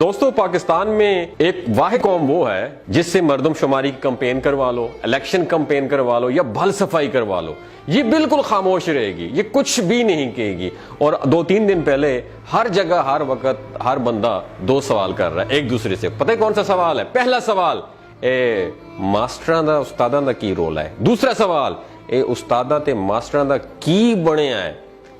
دوستو پاکستان میں ایک واحد قوم وہ ہے جس سے مردم شماری کی کمپین کروا لو، الیکشن کمپین کروا لو یا بھل صفائی کروا لو، یہ بالکل خاموش رہے گی، یہ کچھ بھی نہیں کہے گی۔ اور 2-3 دن پہلے ہر جگہ ہر وقت ہر بندہ 2 سوال کر رہا ہے ایک دوسرے سے۔ پتہ ہے کون سا سوال ہے؟ پہلا سوال ماسٹراں دا استاداں دا کی رول ہے، دوسرا سوال استاداں تے ماسٹراں دا کی بنیا ہے۔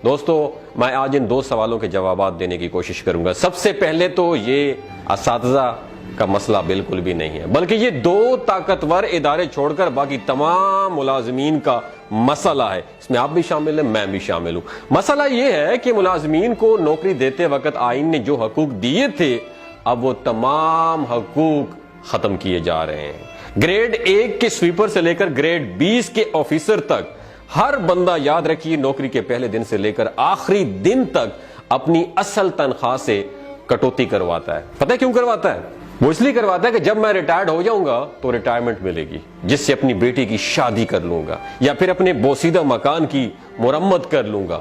دوستو میں آج ان 2 سوالوں کے جوابات دینے کی کوشش کروں گا۔ سب سے پہلے تو یہ اساتذہ کا مسئلہ بالکل بھی نہیں ہے، بلکہ یہ 2 طاقتور ادارے چھوڑ کر باقی تمام ملازمین کا مسئلہ ہے۔ اس میں آپ بھی شامل ہیں، میں بھی شامل ہوں۔ مسئلہ یہ ہے کہ ملازمین کو نوکری دیتے وقت آئین نے جو حقوق دیے تھے، اب وہ تمام حقوق ختم کیے جا رہے ہیں۔ گریڈ 1 کے سویپر سے لے کر گریڈ 20 کے آفیسر تک ہر بندہ، یاد رکھیے، نوکری کے پہلے دن سے لے کر آخری دن تک اپنی اصل تنخواہ سے کٹوتی کرواتا ہے۔ پتہ ہے کیوں کرواتا ہے؟ وہ اس لیے کرواتا ہے کہ جب میں ریٹائرڈ ہو جاؤں گا تو ریٹائرمنٹ ملے گی، جس سے اپنی بیٹی کی شادی کر لوں گا یا پھر اپنے بوسیدہ مکان کی مرمت کر لوں گا۔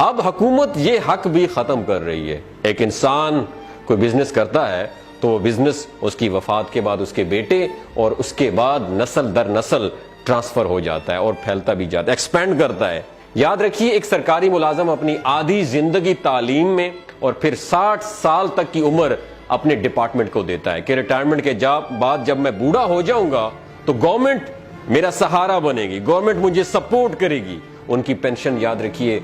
اب حکومت یہ حق بھی ختم کر رہی ہے۔ ایک انسان کوئی بزنس کرتا ہے تو وہ بزنس اس کی وفات کے بعد اس کے بیٹے اور اس کے بعد نسل در نسل ٹرانسفر ہو جاتا ہے اور پھیلتا بھی جاتا ہے، ایکسپینڈ کرتا ہے۔ یاد رکھیے، ایک سرکاری ملازم اپنی آدھی زندگی تعلیم میں اور پھر 60 سال تک کی عمر اپنے ڈپارٹمنٹ کو دیتا ہے کہ ریٹائرمنٹ کے بعد جب میں بوڑھا ہو جاؤں گا تو گورنمنٹ میرا سہارا بنے گی، گورنمنٹ مجھے سپورٹ کرے گی۔ ان کی پینشن، یاد رکھیے،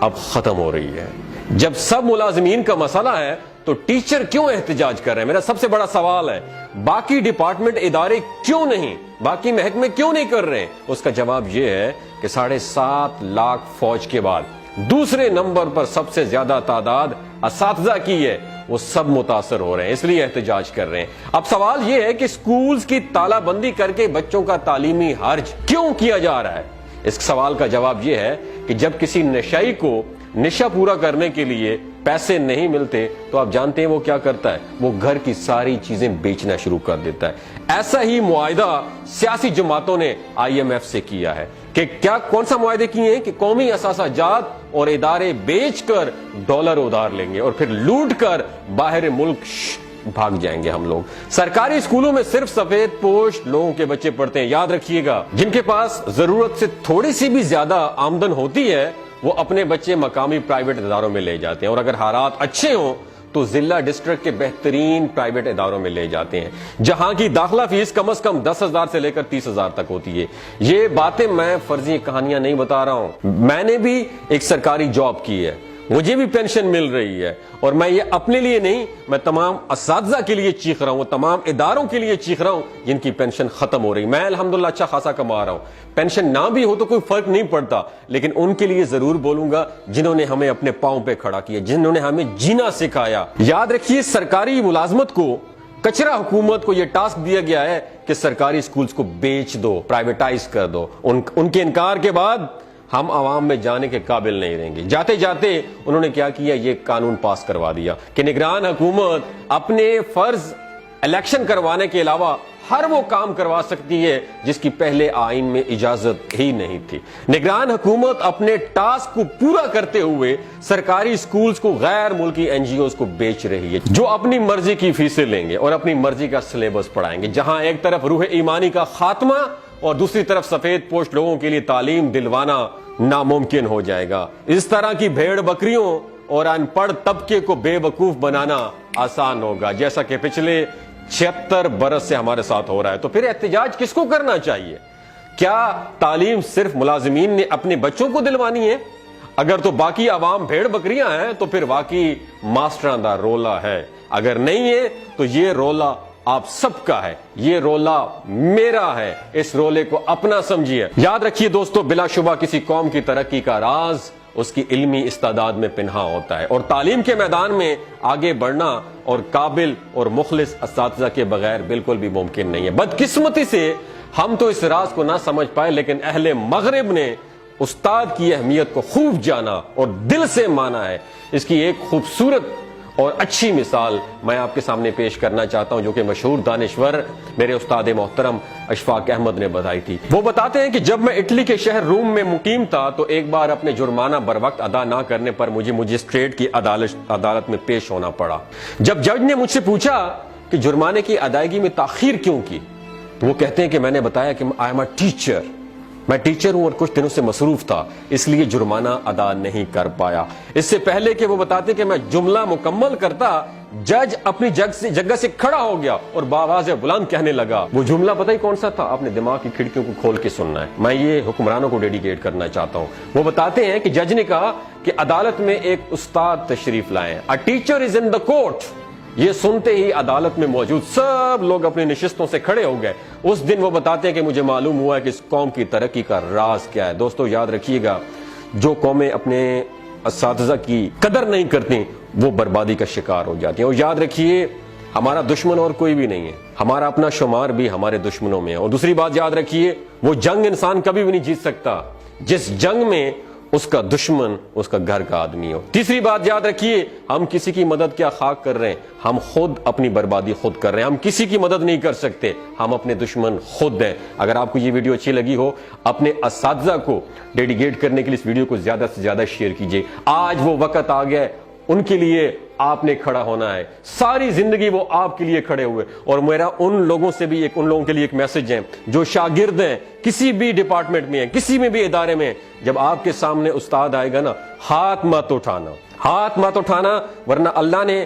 اب ختم ہو رہی ہے۔ جب سب ملازمین کا مسئلہ ہے تو ٹیچر کیوں احتجاج کر رہے ہیں؟ میرا سب سے بڑا سوال ہے، باقی ڈپارٹمنٹ ادارے کیوں نہیں، باقی محکمے کیوں نہیں کر رہے ہیں؟ اس کا جواب یہ ہے کہ 7.5 لاکھ فوج کے بعد دوسرے نمبر پر سب سے زیادہ تعداد اساتذہ کی ہے، وہ سب متاثر ہو رہے ہیں، اس لیے احتجاج کر رہے ہیں۔ اب سوال یہ ہے کہ سکولز کی تالہ بندی کر کے بچوں کا تعلیمی حرج کیوں کیا جا رہا ہے؟ اس سوال کا جواب یہ ہے کہ جب کسی نشئی کو نشہ پورا کرنے کے لیے پیسے نہیں ملتے تو آپ جانتے ہیں وہ کیا کرتا ہے؟ وہ گھر کی ساری چیزیں بیچنا شروع کر دیتا ہے۔ ایسا ہی معاہدہ سیاسی جماعتوں نے IMF سے کیا ہے کہ کون سا معاہدے کیے ہیں کہ قومی اثاثہ جات اور ادارے بیچ کر ڈالر ادھار لیں گے اور پھر لوٹ کر باہر ملک بھاگ جائیں گے ہم لوگ۔ سرکاری اسکولوں میں صرف سفید پوش لوگوں کے بچے پڑھتے ہیں، یاد رکھیے گا۔ جن کے پاس ضرورت سے تھوڑی سی بھی زیادہ آمدن ہوتی ہے وہ اپنے بچے مقامی پرائیویٹ اداروں میں لے جاتے ہیں، اور اگر حالات اچھے ہوں تو ضلع ڈسٹرکٹ کے بہترین پرائیویٹ اداروں میں لے جاتے ہیں، جہاں کی داخلہ فیس کم از کم 10,000 سے لے کر 30,000 تک ہوتی ہے۔ یہ باتیں میں فرضی کہانیاں نہیں بتا رہا ہوں، میں نے بھی ایک سرکاری جاب کی ہے، مجھے بھی پینشن مل رہی ہے، اور میں یہ اپنے لیے نہیں، میں تمام اساتذہ کے لیے چیخ رہا ہوں، تمام اداروں کے لیے چیخ رہا ہوں جن کی پینشن ختم ہو رہی۔ میں الحمدللہ اچھا خاصا کما رہا ہوں، پینشن نہ بھی ہو تو کوئی فرق نہیں پڑتا، لیکن ان کے لیے ضرور بولوں گا جنہوں نے ہمیں اپنے پاؤں پہ کھڑا کیا، جنہوں نے ہمیں جینا سکھایا۔ یاد رکھیے، سرکاری ملازمت کو، کچرا حکومت کو یہ ٹاسک دیا گیا ہے کہ سرکاری اسکولز کو بیچ دو، پرائیویٹائز کر دو۔ ان کے انکار کے بعد ہم عوام میں جانے کے قابل نہیں رہیں گے۔ جاتے جاتے انہوں نے کیا کیا؟ یہ قانون پاس کروا دیا کہ نگران حکومت اپنے فرض الیکشن کروانے کے علاوہ ہر وہ کام کروا سکتی ہے جس کی پہلے آئین میں اجازت ہی نہیں تھی۔ نگران حکومت اپنے ٹاسک کو پورا کرتے ہوئے سرکاری اسکولز کو غیر ملکی NGOs کو بیچ رہی ہے، جو اپنی مرضی کی فیسیں لیں گے اور اپنی مرضی کا سلیبس پڑھائیں گے، جہاں ایک طرف روح ایمانی کا خاتمہ اور دوسری طرف سفید پوش لوگوں کے لیے تعلیم دلوانا ناممکن ہو جائے گا۔ اس طرح کی بھیڑ بکریوں اور ان پڑھ طبقے کو بے وقوف بنانا آسان ہوگا، جیسا کہ پچھلے 76 برس سے ہمارے ساتھ ہو رہا ہے۔ تو پھر احتجاج کس کو کرنا چاہیے؟ کیا تعلیم صرف ملازمین نے اپنے بچوں کو دلوانی ہے؟ اگر تو باقی عوام بھیڑ بکریاں ہیں تو پھر واقعی ماسٹران دا رولا ہے، اگر نہیں ہے تو یہ رولا آپ سب کا ہے، یہ رولا میرا ہے، اس رولے کو اپنا سمجھیے۔ یاد رکھیے دوستو، بلا شبہ کسی قوم کی ترقی کا راز اس کی علمی استعداد میں پنہاں ہوتا ہے، اور تعلیم کے میدان میں آگے بڑھنا اور قابل اور مخلص اساتذہ کے بغیر بالکل بھی ممکن نہیں ہے۔ بدقسمتی سے ہم تو اس راز کو نہ سمجھ پائے، لیکن اہل مغرب نے استاد کی اہمیت کو خوب جانا اور دل سے مانا ہے۔ اس کی ایک خوبصورت اور اچھی مثال میں آپ کے سامنے پیش کرنا چاہتا ہوں جو کہ مشہور دانشور میرے استاد محترم اشفاق احمد نے بتائی تھی۔ وہ بتاتے ہیں کہ جب میں اٹلی کے شہر روم میں مقیم تھا تو ایک بار اپنے جرمانہ بر وقت ادا نہ کرنے پر مجھے مجسٹریٹ کی عدالت میں پیش ہونا پڑا۔ جب جج نے مجھ سے پوچھا کہ جرمانے کی ادائیگی میں تاخیر کیوں کی تو وہ کہتے ہیں کہ میں نے بتایا کہ آئی ایم اے ٹیچر، میں ٹیچر ہوں اور کچھ دنوں سے مصروف تھا اس لیے جرمانہ ادا نہیں کر پایا۔ اس سے پہلے کہ وہ بتاتے کہ میں جملہ مکمل کرتا جج اپنی جگہ سے کھڑا ہو گیا اور بآواز بلند کہنے لگا۔ وہ جملہ پتہ ہی کون سا تھا؟ آپ نے دماغ کی کھڑکیوں کو کھول کے سننا ہے، میں یہ حکمرانوں کو ڈیڈیکیٹ کرنا چاہتا ہوں۔ وہ بتاتے ہیں کہ جج نے کہا کہ عدالت میں ایک استاد تشریف لائیں، a teacher is in the court. یہ سنتے ہی عدالت میں موجود سب لوگ اپنی نشستوں سے کھڑے ہو گئے۔ اس دن وہ بتاتے ہیں کہ مجھے معلوم ہوا کہ اس قوم کی ترقی کا راز کیا ہے۔ دوستو یاد رکھیے گا، جو قومیں اپنے اساتذہ کی قدر نہیں کرتی وہ بربادی کا شکار ہو جاتی ہیں۔ اور یاد رکھیے ہمارا دشمن اور کوئی بھی نہیں ہے، ہمارا اپنا شمار بھی ہمارے دشمنوں میں ہے۔ اور دوسری بات یاد رکھیے، وہ جنگ انسان کبھی بھی نہیں جیت سکتا جس جنگ میں اس کا دشمن اس کا گھر کا آدمی ہو۔ تیسری بات یاد رکھیے، ہم کسی کی مدد کیا خاک کر رہے ہیں، ہم خود اپنی بربادی خود کر رہے ہیں۔ ہم کسی کی مدد نہیں کر سکتے، ہم اپنے دشمن خود ہیں۔ اگر آپ کو یہ ویڈیو اچھی لگی ہو، اپنے اساتذہ کو ڈیڈیکیٹ کرنے کے لیے اس ویڈیو کو زیادہ سے زیادہ شیئر کیجیے۔ آج وہ وقت آ گیا ہے، ان کے لیے آپ نے کھڑا ہونا ہے۔ ساری زندگی وہ آپ کے لیے کھڑے ہوئے۔ اور میرا ان لوگوں سے بھی ان لوگوں کے لیے ایک میسج ہے جو شاگرد ہیں، کسی بھی ڈپارٹمنٹ میں ہیں، کسی میں بھی ادارے میں ہیں، جب آپ کے سامنے استاد آئے گا نا، ہاتھ مت اٹھانا، ورنہ اللہ نے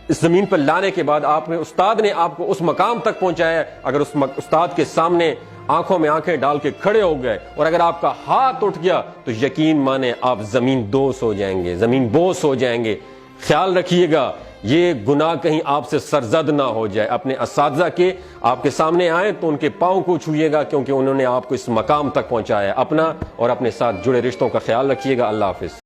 اس زمین پر لانے کے بعد استاد نے آپ کو اس مقام تک پہنچایا ہے۔ اگر اس استاد کے سامنے آنکھوں میں آنکھیں ڈال کے کھڑے ہو گئے اور اگر آپ کا ہاتھ اٹھ گیا تو یقین مانے آپ زمین دوز ہو جائیں گے، زمین بوس ہو جائیں گے۔ خیال رکھیے گا یہ گناہ کہیں آپ سے سرزد نہ ہو جائے۔ اپنے اساتذہ کے آپ کے سامنے آئیں تو ان کے پاؤں کو چھوئیے گا، کیونکہ انہوں نے آپ کو اس مقام تک پہنچایا ہے۔ اپنا اور اپنے ساتھ جڑے رشتوں کا خیال رکھیے گا۔ اللہ حافظ۔